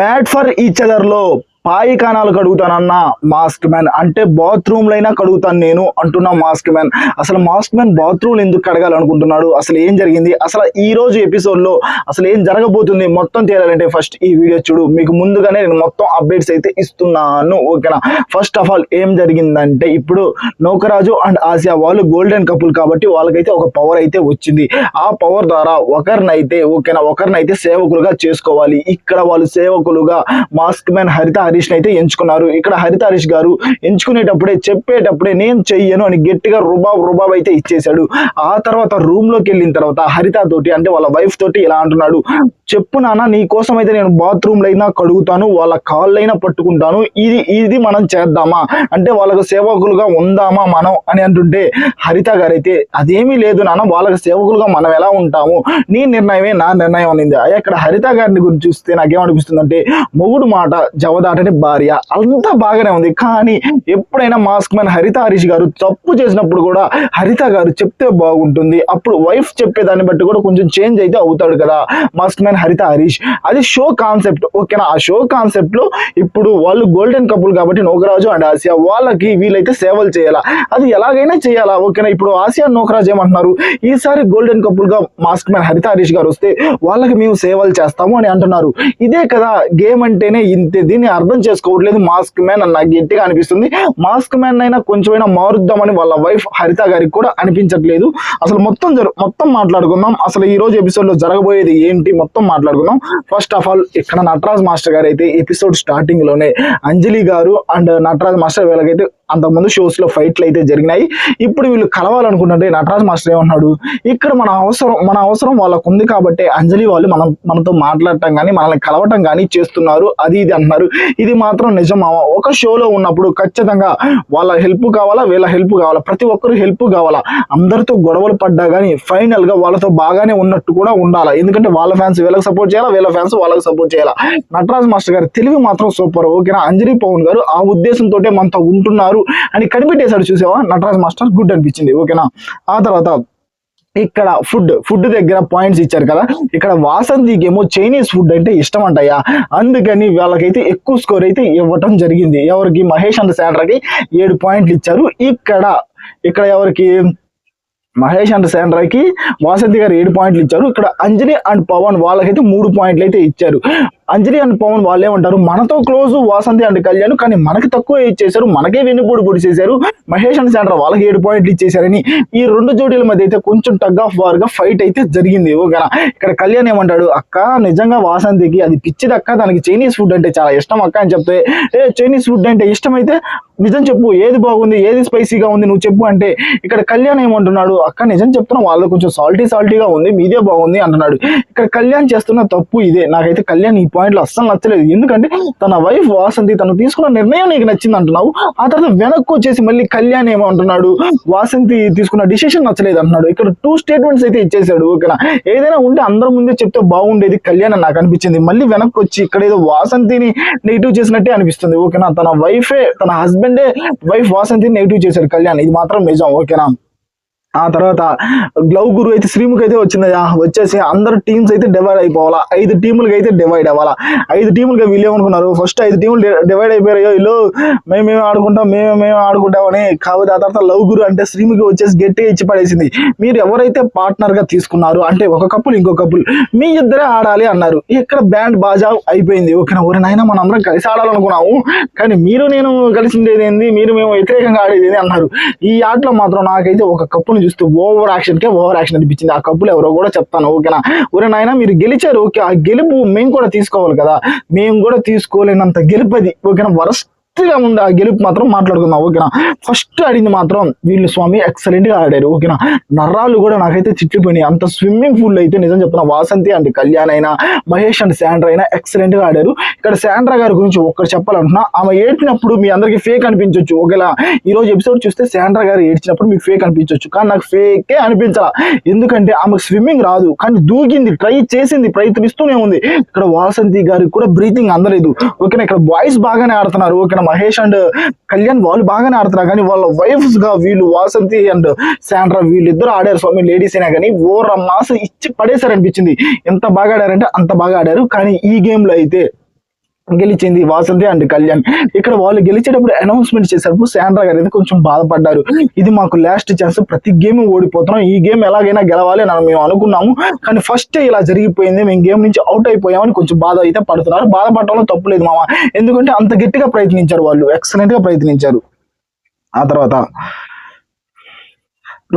Mad for each other లో పాయికానాలు కడుగుతానన్న mask man అంటే బాత్రూమ్లైనా కడుగుతాను నేను అంటున్న మాస్క్ మ్యాన్. అసలు మాస్క్ మ్యాన్ బాత్రూమ్ ఎందుకు కడగాలనుకుంటున్నాడు, అసలు ఏం జరిగింది, అసలు ఈ రోజు ఎపిసోడ్ లో అసలు ఏం జరగబోతుంది మొత్తం తేలాలంటే ఫస్ట్ ఈ వీడియో చూడు. మీకు ముందుగానే నేను మొత్తం అప్డేట్స్ అయితే ఇస్తున్నాను, ఓకేనా. ఫస్ట్ ఆఫ్ ఆల్ ఏం జరిగిందంటే, ఇప్పుడు నౌకరాజు అండ్ ఆసియా వాళ్ళు గోల్డెన్ కపుల్ కాబట్టి వాళ్ళకైతే ఒక పవర్ అయితే వచ్చింది. ఆ పవర్ ద్వారా ఒకరినైతే సేవకులుగా చేసుకోవాలి. ఇక్కడ వాళ్ళు సేవకులుగా మాస్క్ మ్యాన్ హరిత హరీష్ అయితే ఎంచుకున్నారు. ఇక్కడ హరిత హరీష్ గారు ఎంచుకునేటప్పుడే చెప్పేటప్పుడే నేను చెయ్యను అని గట్టిగా రుబాబ్ అయితే ఇచ్చేశాడు. ఆ తర్వాత రూమ్ లోకి వెళ్ళిన తర్వాత హరిత తోటి అంటే వాళ్ళ వైఫ్ తోటి ఇలా అంటున్నాడు, చెప్పు నాన్న నీ కోసం అయితే నేను బాత్రూమ్ లైనా కడుగుతాను, వాళ్ళ కాళ్ళైనా పట్టుకుంటాను, ఇది మనం చేద్దామా అంటే వాళ్ళకు సేవకులుగా ఉందామా మనం అని అంటుంటే హరిత గారు అయితే అదేమీ లేదు నాన్న, వాళ్ళకి సేవకులుగా మనం ఎలా ఉంటాము, నీ నిర్ణయమే నా నిర్ణయం అనింది. ఇక్కడ హరిత గారిని గురించి చూస్తే నాకేమనిపిస్తుంది అంటే, మొగుడు మాట జవదాటని భార్య, అంతా బాగానే ఉంది. కానీ ఎప్పుడైనా మాస్క్ మ్యాన్ హరిత హరీష్ గారు తప్పు చేసినప్పుడు కూడా హరిత గారు చెప్తే బాగుంటుంది. అప్పుడు వైఫ్ చెప్పేదాన్ని బట్టి కూడా కొంచెం చేంజ్ అయితే అవుతాడు కదా మాస్క్ మ్యాన్ హరిత హరీష్. అది షో కాన్సెప్ట్, ఓకేనా. ఆ షో కాన్సెప్ట్ లో ఇప్పుడు వాళ్ళు గోల్డెన్ కపుల్ కాబట్టి నోకరాజు అండ్ ఆసియా వాళ్ళకి వీళ్ళైతే సేవలు చేయాలా, అది ఎలాగైనా చేయాలా, ఓకేనా. ఇప్పుడు ఆసియా నోకరాజు ఏమంటున్నారు, ఈసారి గోల్డెన్ కపుల్ గా మాస్క్ మ్యాన్ హరిత హరీష్ గారు వస్తే వాళ్ళకి మేము సేవలు చేస్తాము అని అంటున్నారు. ఇదే కదా గేమ్ అంటేనే ఇంతే, దీన్ని అర్థం చేసుకోవట్లేదు మాస్క్ మ్యాన్ అని నాకు గట్టిగా అనిపిస్తుంది. మాస్క్ మ్యాన్ అయినా కొంచెమైనా మారుద్దామని వాళ్ళ వైఫ్ హరిత గారికి కూడా అనిపించట్లేదు. అసలు మొత్తం మాట్లాడుకుందాం. అసలు ఈ రోజు ఎపిసోడ్ లో జరగబోయేది ఏంటి మొత్తం మాట్లాడుకుందాం. ఫస్ట్ ఆఫ్ ఆల్ ఇక్కడ నటరాజ్ మాస్టర్ గారు అయితే ఎపిసోడ్ స్టార్టింగ్ లోనే అంజలి గారు అండ్ నటరాజ్ మాస్టర్ వీళ్ళకైతే అంతకుముందు షోస్ లో ఫైట్లు అయితే జరిగినాయి. ఇప్పుడు వీళ్ళు కలవాలనుకుంటుంటే నటరాజ్ మాస్టర్ ఏమన్నాడు, ఇక్కడ మన అవసరం వాళ్ళకు ఉంది కాబట్టి అంజలి వాళ్ళు మనతో మాట్లాడటం కానీ మనల్ని కలవటం కానీ చేస్తున్నారు, అది ఇది అంటున్నారు. ఇది మాత్రం నిజం. ఒక షోలో ఉన్నప్పుడు ఖచ్చితంగా వాళ్ళ హెల్ప్ కావాలా, వీళ్ళ హెల్ప్ కావాలా, ప్రతి ఒక్కరు హెల్ప్ కావాలా. అందరితో గొడవలు పడ్డా కానీ ఫైనల్ గా వాళ్ళతో బాగానే ఉన్నట్టు కూడా ఉండాలా. ఎందుకంటే వాళ్ళ ఫ్యాన్స్ వీళ్ళకి సపోర్ట్ చేయాలా, వీళ్ళ ఫ్యాన్స్ వాళ్ళకి సపోర్ట్ చేయాలా. నటరాజ్ మాస్టర్ గారి తెలివి మాత్రం సూపర్, ఓకేనా. అంజలి పవన్ గారు ఆ ఉద్దేశంతో మనతో ఉంటున్నారు అని కనిపెట్టేశాడు, చూసావా నటరాజ్ మాస్టర్, గుడ్ అనిపించింది, ఓకేనా. ఆ తర్వాత ఇక్కడ ఫుడ్ దగ్గర పాయింట్స్ ఇచ్చారు కదా, ఇక్కడ వాసంతికి ఏమో చైనీస్ ఫుడ్ అంటే ఇష్టం అంటయ్యా, అందుకని వాళ్ళకైతే ఎక్కువ స్కోర్ అయితే ఇవ్వటం జరిగింది. ఎవరికి, మహేష్ అండ్ శాండ్రాకి 7 పాయింట్లు ఇచ్చారు. ఇక్కడ ఎవరికి, మహేష్ అండ్ శాండ్రాకి వాసంతి గారు 7 పాయింట్లు ఇచ్చారు. ఇక్కడ అంజలి అండ్ పవన్ వాళ్ళకైతే 3 పాయింట్లు అయితే ఇచ్చారు. అంజలి అండ్ పవన్ వాళ్ళు ఏమంటారు, మనతో క్లోజ్ వాసంతి అండ్ కళ్యాణ్ కానీ మనకి తక్కువ ఇచ్చేశారు, మనకే వెన్నుపూడి పొడి చేశారు. మహేష్ అండ్ శాండ్రా వాళ్ళకి 7 పాయింట్లు ఇచ్చేశారని ఈ రెండు జోడీల మధ్య అయితే కొంచెం టగ్ ఆఫ్ వార్ గా ఫైట్ అయితే జరిగింది, ఓకేనా. ఇక్కడ కళ్యాణ్ ఏమంటాడు, అక్క నిజంగా వాసంతికి అది పిచ్చిది అక్క, దానికి చైనీస్ ఫుడ్ అంటే చాలా ఇష్టం అక్క అని చెప్తే, చైనీస్ ఫుడ్ అంటే ఇష్టం అయితే నిజం చెప్పు, ఏది బాగుంది, ఏది స్పైసీగా ఉంది నువ్వు చెప్పు అంటే, ఇక్కడ కళ్యాణ్ ఏమంటున్నాడు, అక్క నిజం చెప్తున్నా వాళ్ళు కొంచెం సాల్టీగా ఉంది, మీదే బాగుంది అంటున్నాడు. ఇక్కడ కళ్యాణ్ చేస్తున్న తప్పు ఇదే. నాకైతే కళ్యాణ్ ఈ పాయింట్ లో అస్సలు నచ్చలేదు. ఎందుకంటే తన వైఫ్ వాసంతి తను తీసుకున్న నిర్ణయం నీకు నచ్చింది అంటున్నావు, ఆ తర్వాత వెనక్కి వచ్చేసి మళ్ళీ కళ్యాణ్ ఏమంటున్నాడు, వాసంతి తీసుకున్న డిసిషన్ నచ్చలేదు అంటున్నాడు. ఇక్కడ 2 స్టేట్మెంట్స్ అయితే ఇచ్చేసాడు, ఓకేనా. ఏదైనా ఉంటే అందరి ముందే చెప్తే బాగుండేది కళ్యాణ్ అని నాకు అనిపించింది. మళ్ళీ వెనక్కి వచ్చి ఇక్కడ ఏదో వాసంతిని నెగిటివ్ చేసినట్టే అనిపిస్తుంది, ఓకేనా. తన హస్బెండే వైఫ్ వాసంతిని నెగిటివ్ చేశాడు కళ్యాణ్, ఇది మాత్రం నిజం, ఓకేనా. ఆ తర్వాత గ్లవ్ గురు అయితే శ్రీముఖి అయితే వచ్చేసి అందరు టీమ్స్ అయితే డివైడ్ అయిపోవాలా, 5 టీములుగా అయితే డివైడ్ అవ్వాలా. 5 టీములుగా వీళ్ళు ఏమనుకున్నారు, ఫస్ట్ 5 టీములు డివైడ్ అయిపోయారు, వీళ్ళు మేమే ఆడుకుంటామని. కాబట్టి ఆ తర్వాత లవ్ గురు అంటే శ్రీముఖి వచ్చేసి గట్టిగా ఇచ్చి పడేసింది, మీరు ఎవరైతే పార్ట్నర్ గా తీసుకున్నారు అంటే ఒక కపుల్ ఇంకో కపుల్ మీ ఇద్దరే ఆడాలి అన్నారు. ఇక్కడ బ్యాండ్ బాజా అయిపోయింది, ఓకేనా. ఊరి నాయన మనం అందరం కలిసి ఆడాలనుకున్నాము, కానీ మీరు నేను కలిసి ఉండేది ఏంది, మీరు మేము వ్యతిరేకంగా ఆడేది ఏంది అన్నారు. ఈ ఆటలో మాత్రం నాకైతే ఒక కప్పుని చూస్తే ఓవర్ యాక్షన్ అనిపించింది. ఆ కప్పులు ఎవరో కూడా చెప్తాను, ఓకేనా. ఊరే నాయన మీరు గెలిచారు, ఓకే, ఆ గెలుపు మేము కూడా తీసుకోవాలి కదా, మేము కూడా తీసుకోలేనంత గెలుపది, ఓకేనా. వరస్ట్ గా ఉంది ఆ గెలుపు మాత్రం మాట్లాడుకుందాం, ఓకేనా. ఫస్ట్ ఆడింది మాత్రం వీళ్ళు స్వామి ఎక్సలెంట్ గా ఆడారు, ఓకేనా. నర్రాలు కూడా నాకైతే చిట్లిపోయినాయి, అంత స్విమ్మింగ్ పూల్ అయితే నిజం చెప్తున్నా. వాసంతి అండ్ కళ్యాణ్ అయినా, మహేష్ అండ్ శాండ్రా అయినా ఎక్సలెంట్ గా ఆడారు. ఇక్కడ శాండ్రా గారి గురించి ఒక్కటి చెప్పాలంటున్నా, ఆమె ఏడ్చినప్పుడు మీ అందరికి ఫేక్ అనిపించవచ్చు, ఓకేలా. ఈ రోజు ఎపిసోడ్ చూస్తే శాండ్రా గారు ఏడ్చినప్పుడు మీకు ఫేక్ అనిపించవచ్చు, కానీ నాకు ఫేకే అనిపించాల. ఎందుకంటే ఆమెకు స్విమ్మింగ్ రాదు, కానీ దూకింది, ట్రై చేసింది, ప్రయత్నిస్తూనే ఉంది. ఇక్కడ వాసంతి గారికి కూడా బ్రీతింగ్ అందలేదు, ఓకేనా. ఇక్కడ బాయ్స్ బాగానే ఆడుతున్నారు, ఓకేనా. మహేష్ అండ్ కళ్యాణ్ వాళ్ళు బాగానే ఆడుతున్నారు, కానీ వాళ్ళ వైఫ్స్ గా వీళ్ళు వాసంతి అండ్ శాండ్రా వీళ్ళిద్దరు ఆడారు స్వామి, లేడీస్ అయినా కానీ ఓర మాస్ ఇచ్చి పడేశారు అనిపించింది. ఎంత బాగా ఆడారంటే అంత బాగా ఆడారు. కానీ ఈ గేమ్ లో అయితే గెలిచింది వాసంతి అండ్ కళ్యాణ్. ఇక్కడ వాళ్ళు గెలిచేటప్పుడు అనౌన్స్మెంట్ చేసేటప్పుడు శాండ్రా గారు అయితే కొంచెం బాధపడ్డారు. ఇది మాకు లాస్ట్ ఛాన్స్, ప్రతి గేమ్ ఓడిపోతున్నాం, ఈ గేమ్ ఎలాగైనా గెలవాలి అని మేము అనుకున్నాము, కానీ ఫస్ట్ ఇలా జరిగిపోయింది, మేము గేమ్ నుంచి అవుట్ అయిపోయామని కొంచెం బాధ అయితే పడుతున్నారు. బాధపడటంలో తప్పులేదు మామ, ఎందుకంటే అంత గట్టిగా ప్రయత్నించారు వాళ్ళు, ఎక్సలెంట్ గా ప్రయత్నించారు. ఆ తర్వాత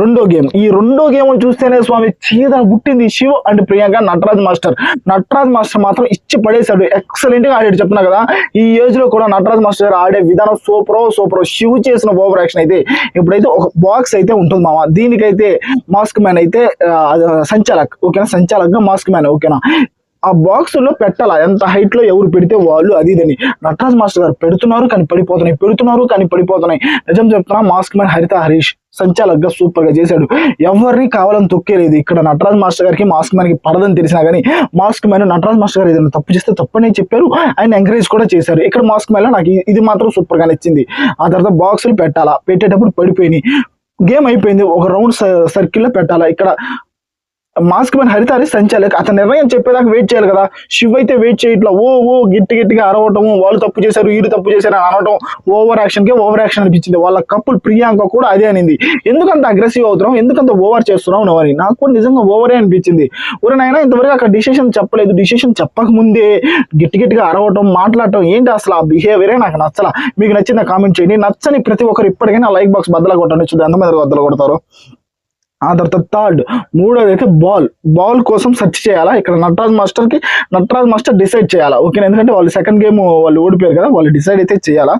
రెండో గేమ్, ఈ రెండో గేమ్ చూస్తేనే స్వామి చీద పుట్టింది. శివ్ అండ్ ప్రియాంక నటరాజ్ మాస్టర్ మాత్రం ఇచ్చి పడేశాడు, ఎక్సలెంట్ గా ఆడాడు. చెప్తున్నా కదా, ఈ ఏజ్ లో కూడా నటరాజ్ మాస్టర్ ఆడే విధానం సూపర్. శివ్ చేసిన ఓవర్ యాక్షన్ అయితే ఇప్పుడైతే ఒక బాక్స్ అయితే ఉంటుంది మామ, దీనికైతే మాస్క్ మ్యాన్ అయితే సంచాలక్ ఓకేనా, సంచాలక్ గా మాస్క్ మ్యాన్ ఓకేనా, ఆ బాక్స్ లో పెట్టాలా, ఎంత హైట్ లో ఎవరు పెడితే వాళ్ళు అది ఇదని. నటరాజ్ మాస్టర్ గారు పెడుతున్నారు కానీ పడిపోతున్నాయి. నిజం చెప్తున్నా, మాస్క్ మ్యాన్ హరిత హరీష్ సంచాలక్ గా సూపర్ గా చేశాడు, ఎవరిని కావాలని తొక్కేలేదు. ఇక్కడ నటరాజ్ మాస్టర్ గారికి మాస్క్ మ్యాన్ కి పడదని తెలిసినా కానీ మాస్క్ మ్యాన్ నటరాజ్ మాస్టర్ గారు ఏదైనా తప్పు చేస్తే తప్పనే చెప్పారు, ఆయన ఎంకరేజ్ కూడా చేశారు. ఇక్కడ మాస్క్ మ్యాన్ లో నాకు ఇది మాత్రం సూపర్ గా నచ్చింది. ఆ తర్వాత బాక్సులు పెట్టాలా, పెట్టేటప్పుడు పడిపోయినాయి, గేమ్ అయిపోయింది, ఒక రౌండ్ సర్కిల్ లో పెట్టాలా. ఇక్కడ మాస్క్ మ్యాన్ హరిత హరీష్ సంచాలక్ అతని నిర్ణయం చెప్పేదాకా వెయిట్ చేయాలి కదా. శివ్ అయితే వెయిట్ చేయట్లా, గట్టిగా అరవటము, వాళ్ళు తప్పు చేశారు వీళ్ళు తప్పు చేశారు అని అనవటం, ఓవర్ యాక్షన్ అనిపించింది. వాళ్ళ కప్పులు ప్రియాంక కూడా అదే అనింది, ఎందుకంత అగ్రెసివ్ అవుతున్నాం, ఎందుకంత ఓవర్ చేస్తున్నావు నువ్వు అని. నాకు కూడా నిజంగా ఓవరే అనిపించింది. ఊరినైనా ఇంతవరకు అక్కడ డిసిషన్ చెప్పలేదు, డిసిషన్ చెప్పక ముందే గట్టిగా అరవటం, మాట్లాడటం, ఏంటి అసలు ఆ బిహేవియరే నాకు నచ్చలా. మీకు నచ్చిందా కామెంట్ చేయండి. నచ్చని ప్రతి ఒక్కరు ఇప్పటికైనా లైక్ బాక్స్ బద్దలు కొట్టండి, చూద్దాం ఎంతమంది బద్దలు కొడతారు. ఆ తర్వాత మూడోది అయితే బాల్ కోసం సెర్చ్ చేయాలా. ఇక్కడ నటరాజ్ మాస్టర్ డిసైడ్ చేయాలా ఓకేనా, ఎందుకంటే వాళ్ళు సెకండ్ గేమ్ వాళ్ళు ఓడిపోయారు కదా, వాళ్ళు డిసైడ్ అయితే చేయాలా.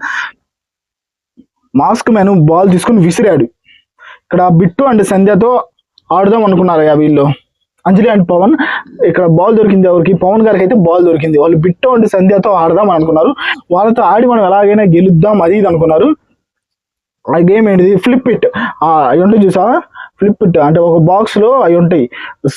మాస్క్ మ్యాన్ బాల్ తీసుకుని విసిరాడు. ఇక్కడ బిట్టు అండ్ సంధ్యతో ఆడుదాం అనుకున్నారు వీళ్ళు, అంజలి అండ్ పవన్. ఇక్కడ బాల్ దొరికింది ఎవరికి, పవన్ గారికి అయితే బాల్ దొరికింది. వాళ్ళు బిట్టు అండ్ సంధ్యతో ఆడదాం అనుకున్నారు, వాళ్ళతో ఆడి మనం ఎలాగైనా గెలుద్దాం అది ఇది అనుకున్నారు. ఆ గేమ్ ఏంటిది, ఫ్లిప్ ఇట్ అవి ఉంటాయి చూసా, ఫ్లిప్ ఇట్ అంటే ఒక బాక్స్ లో అవి ఉంటాయి,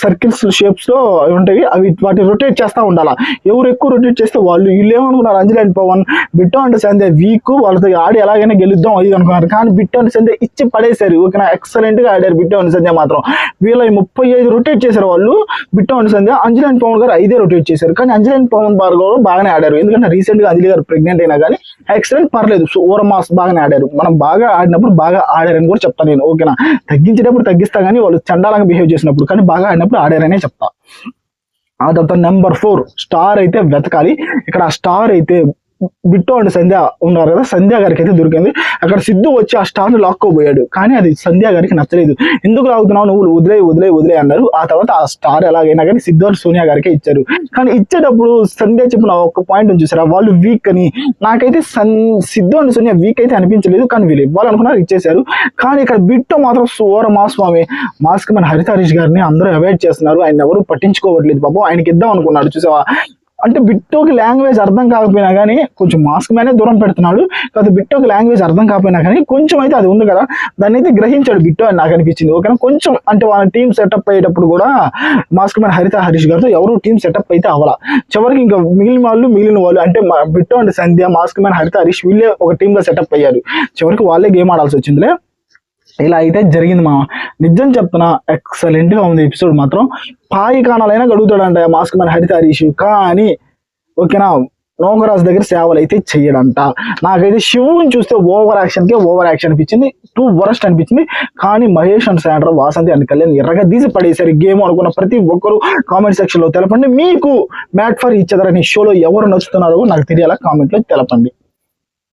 సర్కిల్స్ షేప్స్ లో అవి ఉంటాయి, అవి వాటిని రొటేట్ చేస్తూ ఉండాలా. ఎవరు ఎక్కువ రొటేట్ చేస్తే వాళ్ళు, వీళ్ళు ఏమనుకున్నారు, అంజలి అండ్ పవన్ బిట్టు అండ్ సంధ్య వీక్, వాళ్ళతో ఆడి ఎలాగైనా గెలుద్దాం అది అనుకున్నారు, కానీ బిట్టు అండ్ సంధ్య ఇచ్చి పడేశారు ఓకేనా, ఎక్సలెంట్ గా ఆడారు బిట్టు అండ్ సంధ్య మాత్రం. వీళ్ళ 35 రొటేట్ చేశారు వాళ్ళు, బిట్టు అండ్ సంధ్య. అంజలి అండ్ పవన్ గారు 5 రొటేట్ చేశారు, కానీ అంజలి అండ్ పవన్ గారు బాగానే ఆడారు, ఎందుకంటే రీసెంట్ గా అంజలి గారు ప్రెగ్నెంట్ అయినా కానీ ఎక్సలెంట్ పర్లేదు, ఓవర్ బాగానే ఆడారు. మనం బాగా ఆడినప్పుడు బాగా ఆడారని కూడా చెప్తాను నేను ఓకేనా, తగ్గించేటప్పుడు తగ్గిస్తా కానీ వాళ్ళు చండాలంగా బిహేవ్ చేసినప్పుడు, కానీ బాగా ఆడినప్పుడు ఆడారనే చెప్తా. ఆ తర్వాత నెంబర్ 4 స్టార్ అయితే వెతకాలి. ఇక్కడ ఆ స్టార్ అయితే బిట్టు అండ్ సంధ్య ఉన్నారు కదా, సంధ్య గారికి అయితే దొరికింది. అక్కడ సిద్ధు వచ్చి ఆ స్టార్ ని లాక్కోబోయాడు, కానీ అది సంధ్య గారికి నచ్చలేదు. ఎందుకు లాగుతున్నావు నువ్వు, వదిలే అన్నారు. ఆ తర్వాత ఆ స్టార్ ఎలాగైనా కానీ సిద్ధు అండ్ సోనియా గారికి ఇచ్చారు, కానీ ఇచ్చేటప్పుడు సంధ్య చెప్పిన ఒక పాయింట్ చూసారా, వాళ్ళు వీక్ అని. నాకైతే సిద్ధు అండ్ సోనియా వీక్ అయితే అనిపించలేదు, కానీ వీళ్ళు ఇవ్వాలనుకున్నారు ఇచ్చేశారు. కానీ ఇక్కడ బిట్టు మాత్రం స్వామి మాస్క్ మ్యాన్ హరిత హరీష్ గారిని అందరూ అవాయిడ్ చేస్తున్నారు, ఆయన ఎవరు పట్టించుకోవట్లేదు పాపం, ఆయనకి ఇద్దాం అనుకున్నాడు చూసావా. అంటే బిట్టోకి లాంగ్వేజ్ అర్థం కాకపోయినా కానీ కొంచెం మాస్క్ మ్యానే దూరం పెడుతున్నాడు, కాదు బిట్టోకి లాంగ్వేజ్ అర్థం కాకపోయినా కానీ కొంచెం అయితే అది ఉంది కదా, దాన్ని అయితే గ్రహించాడు బిట్టో అని నాకు అనిపించింది ఓకేనా. కొంచెం అంటే వాళ్ళ టీం సెటప్ అయ్యేటప్పుడు కూడా మాస్క్ మ్యాన్ హరిత హరీష్ గారితో ఎవరు టీం సెటప్ అయితే అవ్వాల. చివరికి ఇంకా మిగిలిన వాళ్ళు అంటే బిట్టో అండ్ సంధ్య, మాస్క్ మ్యాన్ హరిత హరీష్ వీళ్ళే ఒక టీమ్ గా సెటప్ అయ్యారు, చివరికి వాళ్ళే గేమ్ ఆడాల్సి వచ్చిందిలే. ఇలా అయితే జరిగింది మా, నిజం చెప్తున్నా ఎక్సలెంట్ గా ఉంది ఎపిసోడ్ మాత్రం. పాయి కానాలైనా గడుగుతాడంట మాస్క్ మ్యాన్ హరిత హరీష్, కానీ ఓకేనా నోకరాజు దగ్గర సేవలు అయితే చెయ్యడంట. నాకైతే శివుని చూస్తే ఓవర్ యాక్షన్ అనిపించింది, టూ వరస్ట్ అనిపించింది. కానీ Mahesh and Sandra, Vasanthi and Kalyan ఎర్రగా తీసి పడేశారు గేమ్ అనుకున్న ప్రతి ఒక్కరు కామెంట్ సెక్షన్ లో తెలపండి. మీకు మ్యాట్ ఫర్ ఈచ్ అదర్ అనే షోలో ఎవరు నచ్చుతున్నారో నాకు తెలియాలా, కామెంట్ లో తెలపండి.